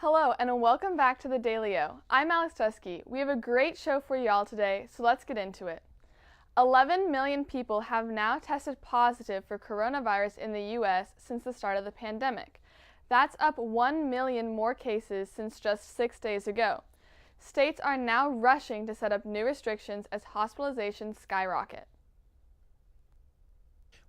Hello and welcome back to the Daily O. I'm Alex Dusky. We have a great show for y'all today, so let's get into it. 11 million people have now tested positive for coronavirus in the U.S. since the start of the pandemic. That's up 1 million more cases since just 6 days ago. States are now rushing to set up new restrictions as hospitalizations skyrocket.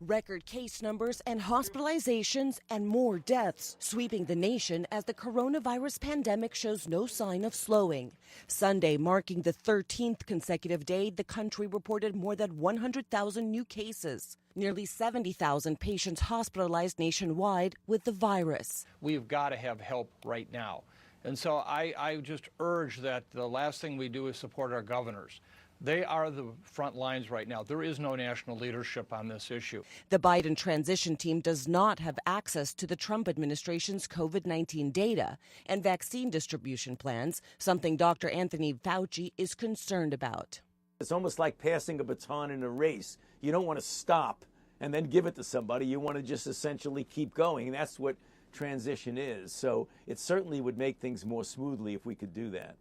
Record case numbers and hospitalizations and more deaths sweeping the nation as the coronavirus pandemic shows no sign of slowing. Sunday marking the 13th consecutive day the country reported more than 100,000 new cases. Nearly 70,000 patients hospitalized nationwide with the virus. We've got to have help right now. And so I just urge that the last thing we do is support our governors. They are the front lines right now. There is no national leadership on this issue. The Biden transition team does not have access to the Trump administration's COVID-19 data and vaccine distribution plans, something Dr. Anthony Fauci is concerned about. It's almost like passing a baton in a race. You don't want to stop and then give it to somebody. You want to just essentially keep going. And that's what transition is. So it certainly would make things more smoothly if we could do that.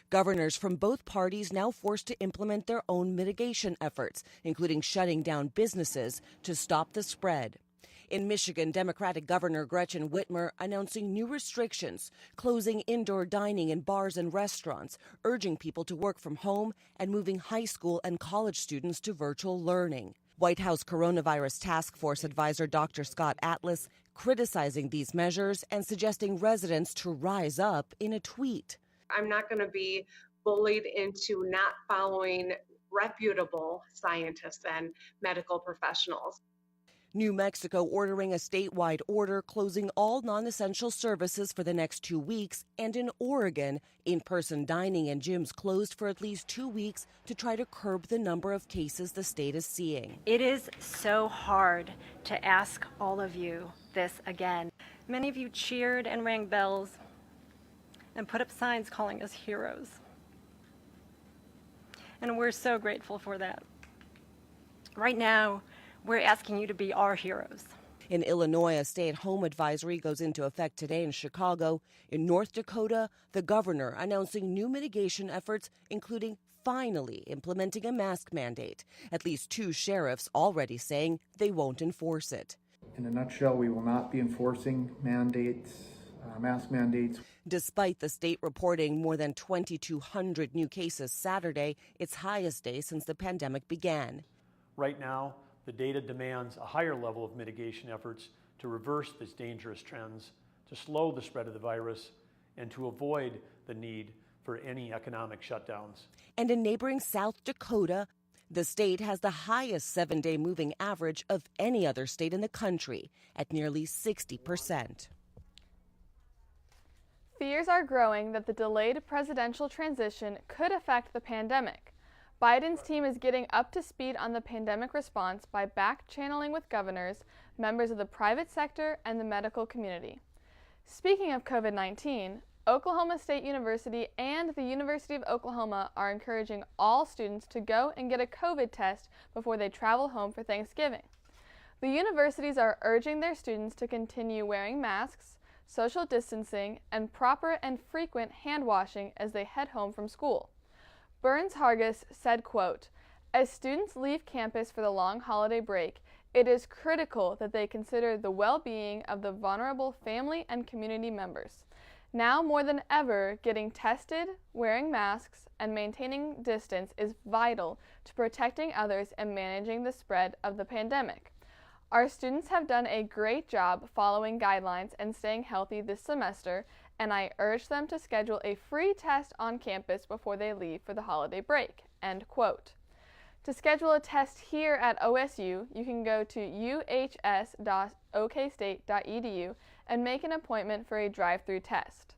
Governors from both parties now forced to implement their own mitigation efforts, including shutting down businesses to stop the spread. In Michigan, Democratic Governor Gretchen Whitmer announcing new restrictions, closing indoor dining in bars and restaurants, urging people to work from home, and moving high school and college students to virtual learning. White House Coronavirus Task Force advisor Dr. Scott Atlas criticizing these measures and suggesting residents to rise up in a tweet. I'm not going to be bullied into not following reputable scientists and medical professionals. New Mexico ordering a statewide order closing all non-essential services for the next 2 weeks, and in Oregon, in-person dining and gyms closed for at least 2 weeks to try to curb the number of cases the state is seeing. It is so hard to ask all of you this again. Many of you cheered and rang bells and put up signs calling us heroes. And we're so grateful for that. Right now, we're asking you to be our heroes. In Illinois, a stay-at-home advisory goes into effect today in Chicago. In North Dakota, the governor announcing new mitigation efforts, including finally implementing a mask mandate. At least 2 sheriffs already saying they won't enforce it. In a nutshell, we will not be enforcing mask mandates. Despite the state reporting more than 2,200 new cases Saturday, its highest day since the pandemic began. Right now, the data demands a higher level of mitigation efforts to reverse these dangerous trends, to slow the spread of the virus, and to avoid the need for any economic shutdowns. And in neighboring South Dakota, the state has the highest 7-day moving average of any other state in the country at nearly 60%. Fears are growing that the delayed presidential transition could affect the pandemic. Biden's team is getting up to speed on the pandemic response by back-channeling with governors, members of the private sector, and the medical community. Speaking of COVID-19, Oklahoma State University and the University of Oklahoma are encouraging all students to go and get a COVID test before they travel home for Thanksgiving. The universities are urging their students to continue wearing masks, social distancing, and proper and frequent hand washing as they head home from school. Burns Hargis said, quote, "As students leave campus for the long holiday break, it is critical that they consider the well-being of the vulnerable family and community members. Now more than ever, getting tested, wearing masks, and maintaining distance is vital to protecting others and managing the spread of the pandemic. Our students have done a great job following guidelines and staying healthy this semester, and I urge them to schedule a free test on campus before they leave for the holiday break." End quote. To schedule a test here at OSU, you can go to uhs.okstate.edu and make an appointment for a drive-through test.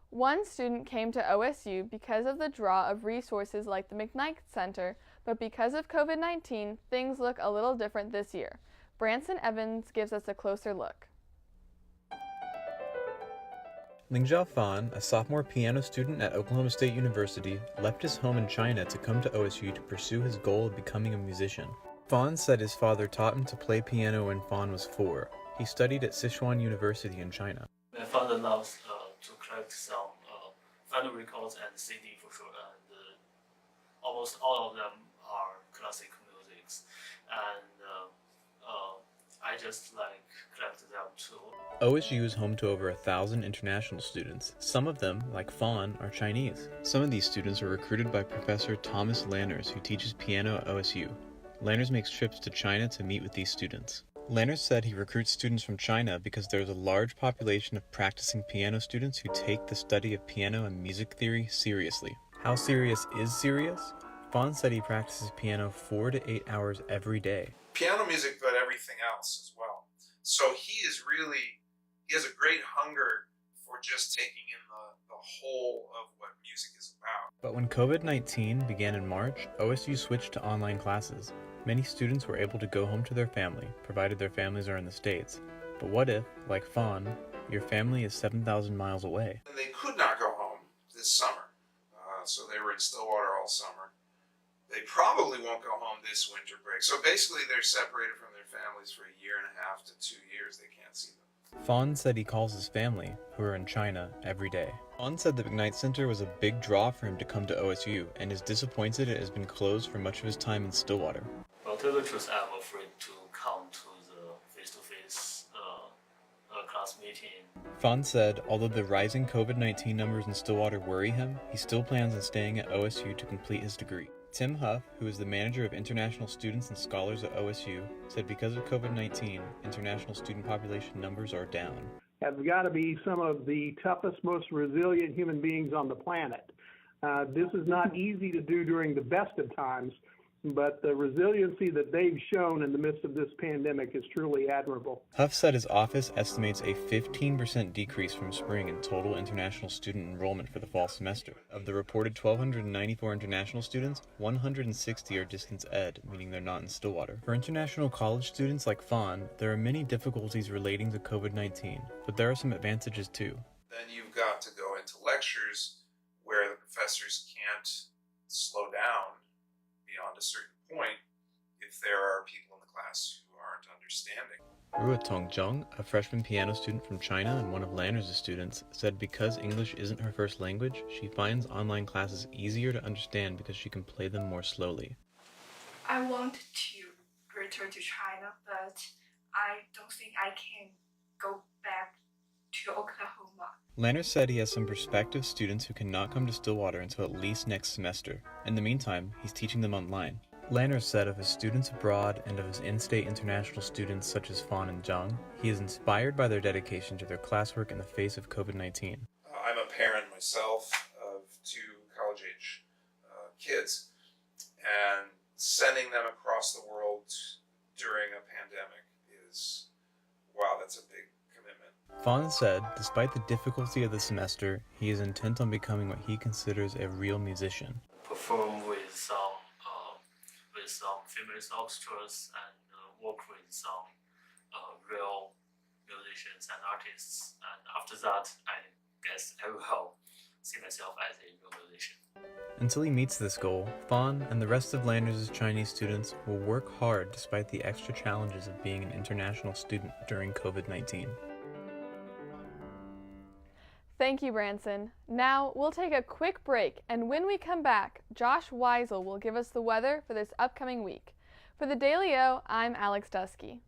One student came to OSU because of the draw of resources like the McKnight Center, but because of COVID-19, things look a little different this year. Branson Evans gives us a closer look. Lingzhao Fan, a sophomore piano student at Oklahoma State University, left his home in China to come to OSU to pursue his goal of becoming a musician. Fan said his father taught him to play piano when Fan was 4. He studied at Sichuan University in China. My father loves to collect some vinyl records and CD for sure, and almost all of them are classic musics, and I just like collect them too. OSU is home to over 1,000 international students. Some of them, like Fawn, are Chinese. Some of these students are recruited by Professor Thomas Lanners, who teaches piano at OSU. Lanners makes trips to China to meet with these students. Lanners said he recruits students from China because there is a large population of practicing piano students who take the study of piano and music theory seriously. How serious is serious? Fawn said he practices piano 4 to 8 hours every day. Piano music, but everything else as well. So he has a great hunger for just taking in the whole of what music is about. But when COVID-19 began in March, OSU switched to online classes. Many students were able to go home to their family, provided their families are in the States. But what if, like Fawn, your family is 7,000 miles away? And they could not go home this summer, so they were in Stillwater all summer. They probably won't go home this winter break. So basically they're separated from their families for 1.5 years to 2 years. They can't see them. Fawn said he calls his family, who are in China, every day. Fawn said the McKnight Center was a big draw for him to come to OSU, and is disappointed it has been closed for much of his time in Stillwater. Well, to tell the truth, I'm afraid to come to the face-to-face class meeting. Fawn said although the rising COVID-19 numbers in Stillwater worry him, he still plans on staying at OSU to complete his degree. Tim Huff, who is the manager of international students and scholars at OSU, said because of COVID-19, international student population numbers are down. Have got to be some of the toughest, most resilient human beings on the planet. This is not easy to do during the best of times, but the resiliency that they've shown in the midst of this pandemic is truly admirable. Huff said his office estimates a 15% decrease from spring in total international student enrollment for the fall semester. Of the reported 1,294 international students, 160 are distance ed, meaning they're not in Stillwater. For international college students like Fawn, there are many difficulties relating to COVID-19, but there are some advantages too. Then you've got to go into lectures where the professors can't slow down beyond a certain point if there are people in the class who aren't understanding. Ruotong Zheng, a freshman piano student from China and one of Lanners' students, said because English isn't her first language, she finds online classes easier to understand because she can play them more slowly. I want to return to China, but I don't think I can go back to Oklahoma. Lanners said he has some prospective students who cannot come to Stillwater until at least next semester. In the meantime, he's teaching them online. Lanners said of his students abroad and of his in-state international students such as Fawn and Zhang, he is inspired by their dedication to their classwork in the face of COVID-19. I'm a parent myself of 2 college-age kids, and sending them across the world during a pandemic is, wow, that's a big commitment. Fawn said, despite the difficulty of the semester, he is intent on becoming what he considers a real musician. Perform with some famous orchestras and work with some real musicians and artists. And after that, I guess I will see myself as a real musician. Until he meets this goal, Fawn and the rest of Lanners' Chinese students will work hard despite the extra challenges of being an international student during COVID-19. Thank you, Branson. Now, we'll take a quick break, and when we come back, Josh Weisel will give us the weather for this upcoming week. For the Daily O, I'm Alex Dusky.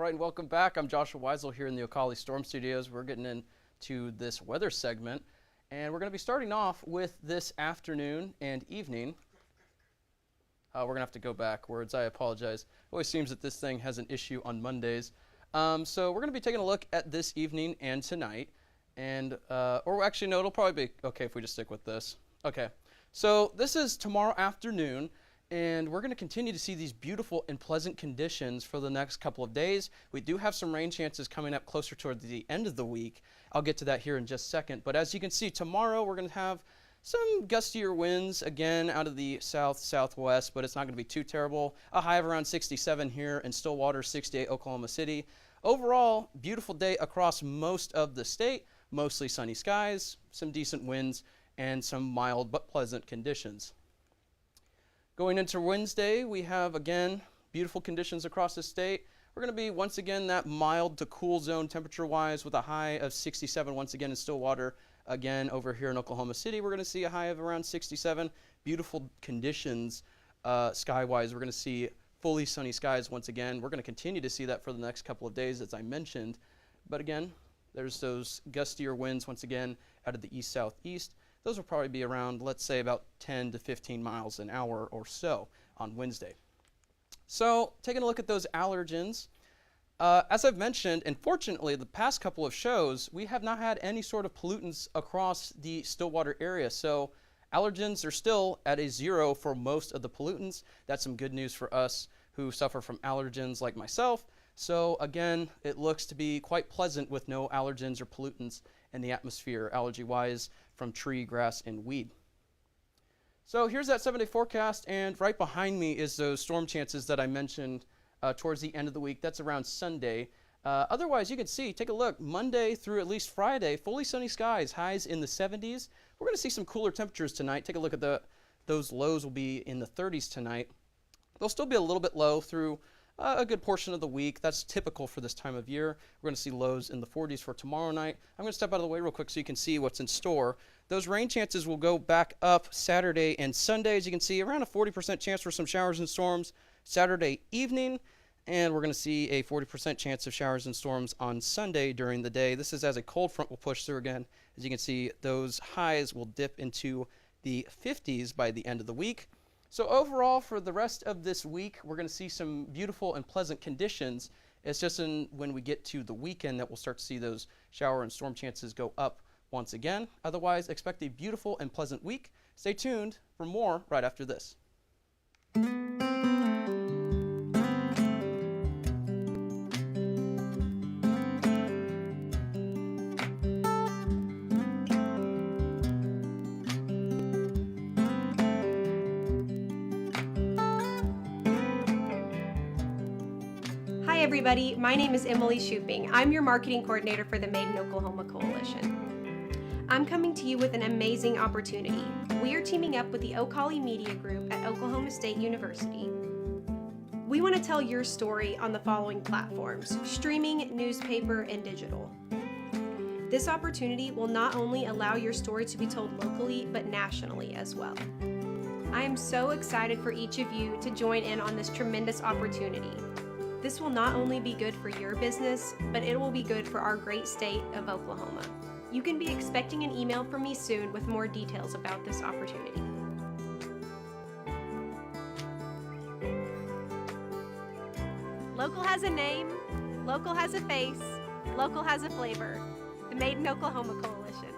right, and welcome back. I'm Joshua Weisel here in the Ocala Storm Studios. We're getting into this weather segment, and we're going to be starting off with this afternoon and evening. We're going to have to go backwards. I apologize. It always seems that this thing has an issue on Mondays. So we're going to be taking a look at this evening and tonight. And, or actually, no, it'll probably be okay if we just stick with this. Okay. So this is tomorrow afternoon, and we're going to continue to see these beautiful and pleasant conditions for the next couple of days. We do have some rain chances coming up closer toward the end of the week. I'll get to that here in just a second. But as you can see, tomorrow we're going to have some gustier winds, again, out of the south-southwest, but it's not going to be too terrible. A high of around 67 here in Stillwater, 68 Oklahoma City. Overall, beautiful day across most of the state. Mostly sunny skies, some decent winds, and some mild but pleasant conditions. Going into Wednesday, we have, again, beautiful conditions across the state. We're going to be, once again, that mild to cool zone temperature-wise with a high of 67 once again in Stillwater. Again, over here in Oklahoma City, we're going to see a high of around 67. Beautiful conditions sky-wise. We're going to see fully sunny skies once again. We're going to continue to see that for the next couple of days, as I mentioned. But again, there's those gustier winds once again out of the east-southeast. Those will probably be around, let's say, about 10 to 15 miles an hour or so on Wednesday. So, taking a look at those allergens. As I've mentioned, and fortunately, the past couple of shows, we have not had any sort of pollutants across the Stillwater area. So, allergens are still at a 0 for most of the pollutants. That's some good news for us who suffer from allergens like myself. So, again, it looks to be quite pleasant with no allergens or pollutants in the atmosphere, allergy-wise, from tree, grass, and weed. So, here's that 7-day forecast, and right behind me is those storm chances that I mentioned towards the end of the week. That's around Sunday. Otherwise, you can see, take a look, Monday through at least Friday, fully sunny skies, highs in the 70s. We're going to see some cooler temperatures tonight. Take a look at those lows will be in the 30s tonight. They'll still be a little bit low through a good portion of the week. That's typical for this time of year. We're going to see lows in the 40s for tomorrow night. I'm going to step out of the way real quick so you can see what's in store. Those rain chances will go back up Saturday and Sunday. As you can see, around a 40% chance for some showers and storms Saturday evening. And we're going to see a 40% chance of showers and storms on Sunday during the day. This is as a cold front will push through again. As you can see, those highs will dip into the 50s by the end of the week. So overall, for the rest of this week, we're going to see some beautiful and pleasant conditions. It's just when we get to the weekend that we'll start to see those shower and storm chances go up once again. Otherwise, expect a beautiful and pleasant week. Stay tuned for more right after this. Hi everybody, my name is Emily Shooping. I'm your marketing coordinator for the Made in Oklahoma Coalition. I'm coming to you with an amazing opportunity. We are teaming up with the Ocala Media Group at Oklahoma State University. We want to tell your story on the following platforms: streaming, newspaper, and digital. This opportunity will not only allow your story to be told locally, but nationally as well. I am so excited for each of you to join in on this tremendous opportunity. This will not only be good for your business, but it will be good for our great state of Oklahoma. You can be expecting an email from me soon with more details about this opportunity. Local has a name, local has a face, local has a flavor. The Made in Oklahoma Coalition.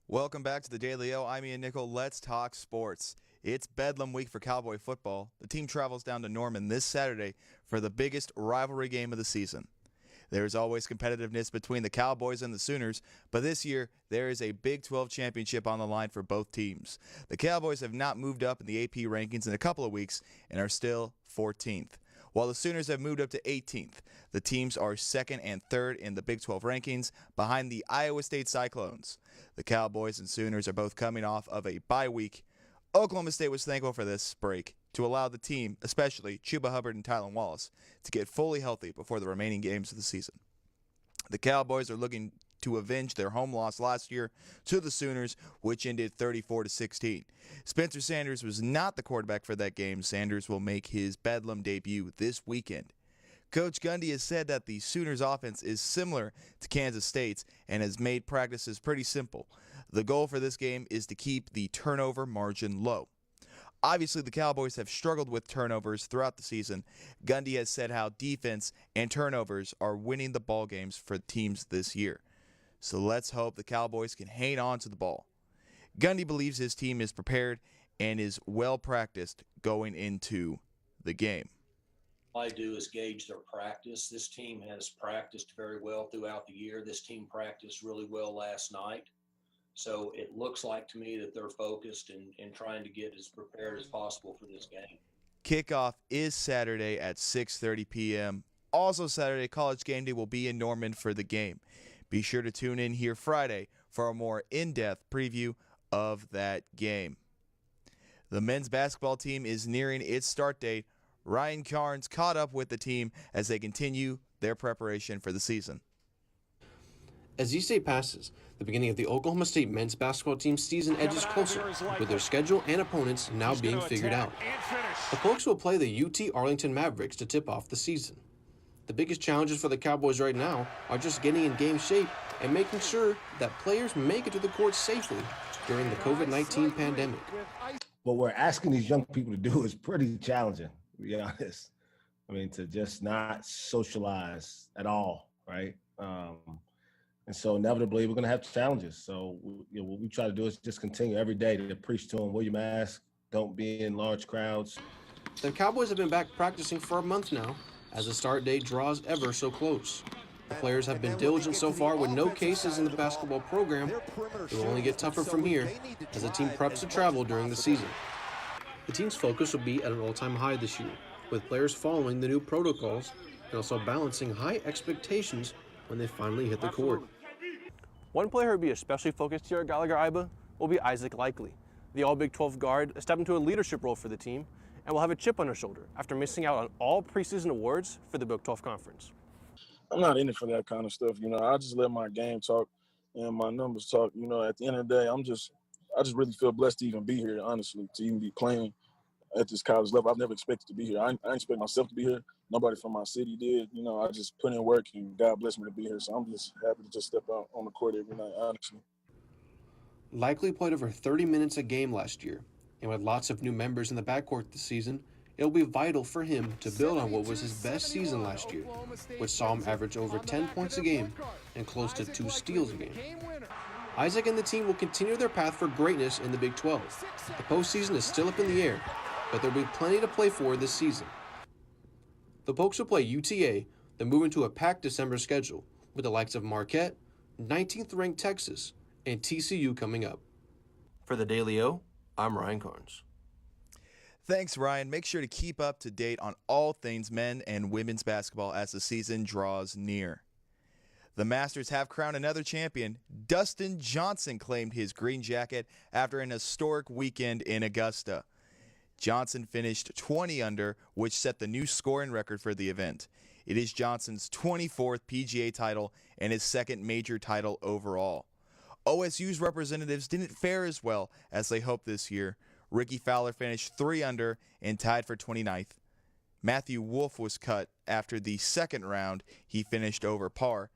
Welcome back to the Daily O. I'm Ian Nickel. Let's talk sports. It's Bedlam week for Cowboy football. The team travels down to Norman this Saturday for the biggest rivalry game of the season. There's always competitiveness between the Cowboys and the Sooners, but this year there is a Big 12 championship on the line for both teams. The Cowboys have not moved up in the AP rankings in a couple of weeks and are still 14th, while the Sooners have moved up to 18th. The teams are 2nd and 3rd in the Big 12 rankings behind the Iowa State Cyclones. The Cowboys and Sooners are both coming off of a bye week. Oklahoma State was thankful for this break. to allow the team, especially Chuba Hubbard and Tylan Wallace, to get fully healthy before the remaining games of the season. The Cowboys are looking to avenge their home loss last year to the Sooners, which ended 34-16. Spencer Sanders was not the quarterback for that game. Sanders will make his Bedlam debut this weekend. Coach Gundy has said that the Sooners' offense is similar to Kansas State's and has made practices pretty simple. The goal for this game is to keep the turnover margin low. Obviously, the Cowboys have struggled with turnovers throughout the season. Gundy has said how defense and turnovers are winning the ball games for teams this year. So let's hope the Cowboys can hang on to the ball. Gundy believes his team is prepared and is well practiced going into the game. All I do is gauge their practice. This team has practiced very well throughout the year. This team practiced really well last night. So it looks like to me that they're focused and trying to get as prepared as possible for this game. Kickoff is Saturday at 6:30 p.m. Also Saturday, College Game Day will be in Norman for the game. Be sure to tune in here Friday for a more in-depth preview of that game. The men's basketball team is nearing its start date. Ryan Carnes caught up with the team as they continue their preparation for the season. As each day passes, the beginning of the Oklahoma State men's basketball team's season edges closer, with their schedule and opponents now being figured out. The Pokes will play the UT Arlington Mavericks to tip off the season. The biggest challenges for the Cowboys right now are just getting in game shape and making sure that players make it to the court safely during the COVID-19 pandemic. What we're asking these young people to do is pretty challenging, to be honest. I mean, to just not socialize at all, right? And so inevitably, we're going to have challenges. So what we try to do is just continue every day to preach to them, wear your mask, don't be in large crowds. The Cowboys have been back practicing for a month now, as the start date draws ever so close. The players have been diligent so far with no cases in the basketball program. It will only get tougher from here as the team preps to travel during the season. The team's focus will be at an all-time high this year, with players following the new protocols and also balancing high expectations when they finally hit the court. One player who will be especially focused here at Gallagher-Iba will be Isaac Likely. The All-Big 12 guard stepped into a leadership role for the team and will have a chip on her shoulder after missing out on all preseason awards for the Big 12 Conference. I'm not in it for that kind of stuff, I just let my game talk and my numbers talk. At the end of the day, I just really feel blessed to even be here, honestly, to even be playing at this college level. I've never expected to be here. I didn't expect myself to be here. Nobody from my city did. I just put in work and God blessed me to be here. So I'm just happy to just step out on the court every night, honestly. Likely played over 30 minutes a game last year, and with lots of new members in the backcourt this season, it will be vital for him to build on what was his best season last year, which saw him average over 10 points a game and close to 2 steals a game. Isaac and the team will continue their path for greatness in the Big 12. The postseason is still up in the air, but there will be plenty to play for this season. The Pokes will play UTA, then move into a packed December schedule with the likes of Marquette, 19th-ranked Texas, and TCU coming up. For the Daily O, I'm Ryan Carnes. Thanks, Ryan. Make sure to keep up to date on all things men and women's basketball as the season draws near. The Masters have crowned another champion. Dustin Johnson claimed his green jacket after an historic weekend in Augusta. Johnson finished 20 under, which set the new scoring record for the event. It is Johnson's 24th PGA title and his second major title overall. OSU's representatives didn't fare as well as they hoped this year. Ricky Fowler finished 3 under and tied for 29th. Matthew Wolff was cut after the second round. He finished over par.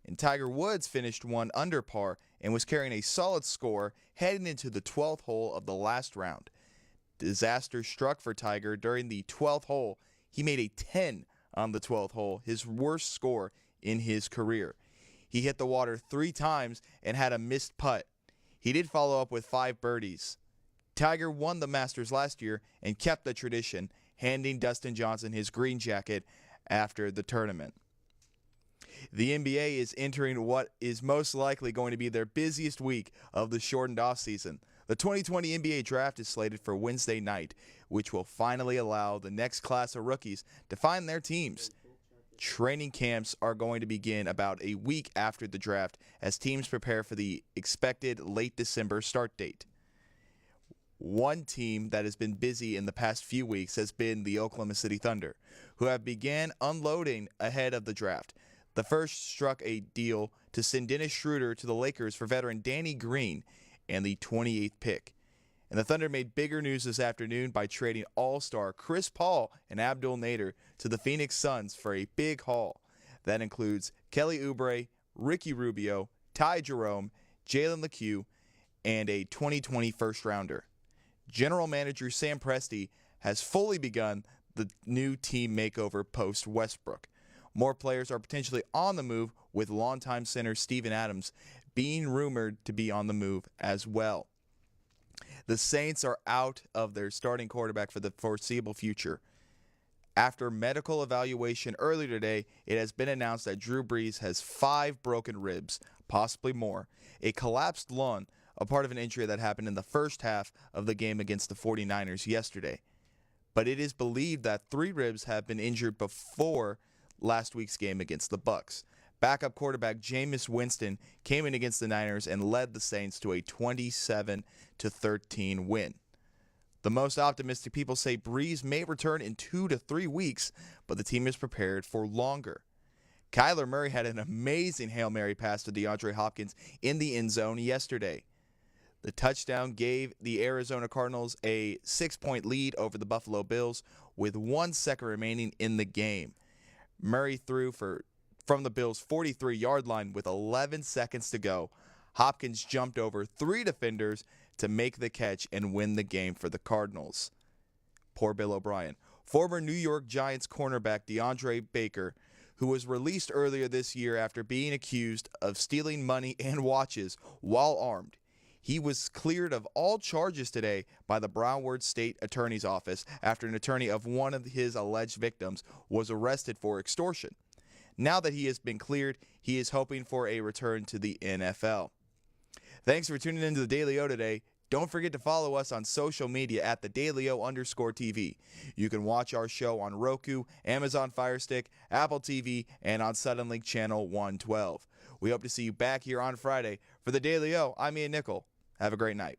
And Tiger Woods finished 1 under par and was carrying a solid score heading into the 12th hole of the last round. Disaster struck for Tiger during the 12th hole. He made a 10 on the 12th hole, his worst score in his career. He hit the water 3 times and had a missed putt. He did follow up with 5 birdies. Tiger won the Masters last year and kept the tradition, handing Dustin Johnson his green jacket after the tournament. The NBA is entering what is most likely going to be their busiest week of the shortened offseason. The 2020 NBA Draft is slated for Wednesday night, which will finally allow the next class of rookies to find their teams. Training camps are going to begin about a week after the draft as teams prepare for the expected late December start date. One team that has been busy in the past few weeks has been the Oklahoma City Thunder, who have began unloading ahead of the draft. The first struck a deal to send Dennis Schroeder to the Lakers for veteran Danny Green and the 28th pick. And the Thunder made bigger news this afternoon by trading all-star Chris Paul and Abdul Nader to the Phoenix Suns for a big haul. That includes Kelly Oubre, Ricky Rubio, Ty Jerome, Jalen LeCue, and a 2020 first-rounder. General Manager Sam Presti has fully begun the new team makeover post-Westbrook. More players are potentially on the move, with longtime center Steven Adams being rumored to be on the move as well. The Saints are out of their starting quarterback for the foreseeable future. After medical evaluation earlier today, it has been announced that Drew Brees has 5 broken ribs, possibly more, a collapsed lung, a part of an injury that happened in the first half of the game against the 49ers yesterday. But it is believed that 3 ribs have been injured before last week's game against the Bucs. Backup quarterback Jameis Winston came in against the Niners and led the Saints to a 27-13 win. The most optimistic people say Brees may return in 2 to 3 weeks, but the team is prepared for longer. Kyler Murray had an amazing Hail Mary pass to DeAndre Hopkins in the end zone yesterday. The touchdown gave the Arizona Cardinals a 6-point lead over the Buffalo Bills with 1 second remaining in the game. Murray threw from the Bills' 43-yard line with 11 seconds to go. Hopkins jumped over 3 defenders to make the catch and win the game for the Cardinals. Poor Bill O'Brien. Former New York Giants cornerback DeAndre Baker, who was released earlier this year after being accused of stealing money and watches while armed. He was cleared of all charges today by the Broward State Attorney's Office after an attorney of one of his alleged victims was arrested for extortion. Now that he has been cleared, he is hoping for a return to the NFL. Thanks for tuning into the Daily O today. Don't forget to follow us on social media at @TheDailyO_TV. You can watch our show on Roku, Amazon Fire Stick, Apple TV, and on Suddenlink Channel 112. We hope to see you back here on Friday. For the Daily O, I'm Ian Nickel. Have a great night.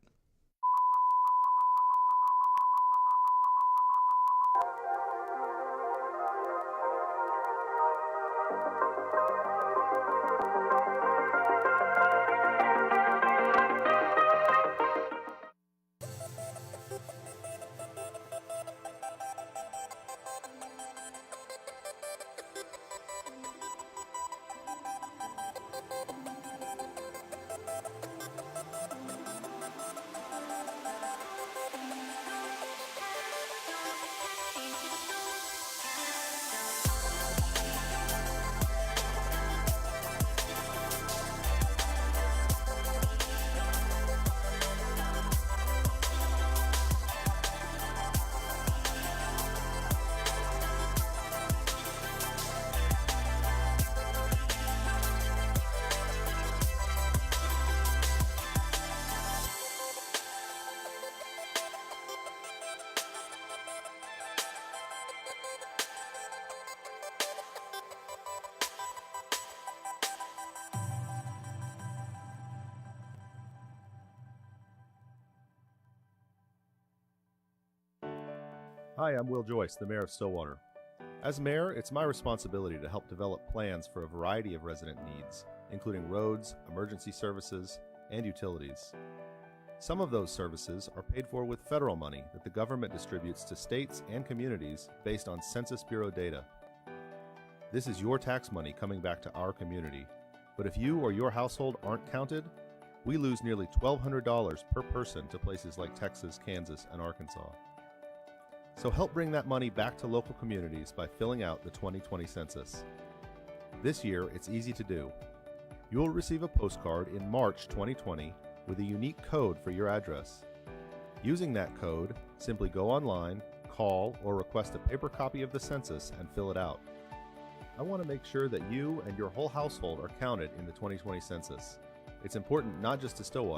Hi, I'm Will Joyce, the Mayor of Stillwater. As Mayor, it's my responsibility to help develop plans for a variety of resident needs, including roads, emergency services, and utilities. Some of those services are paid for with federal money that the government distributes to states and communities based on Census Bureau data. This is your tax money coming back to our community, but if you or your household aren't counted, we lose nearly $1,200 per person to places like Texas, Kansas, and Arkansas. So help bring that money back to local communities by filling out the 2020 census. This year, it's easy to do. You'll receive a postcard in March 2020 with a unique code for your address. Using that code, simply go online, call, or request a paper copy of the census and fill it out. I want to make sure that you and your whole household are counted in the 2020 census. It's important not just to Stillwater,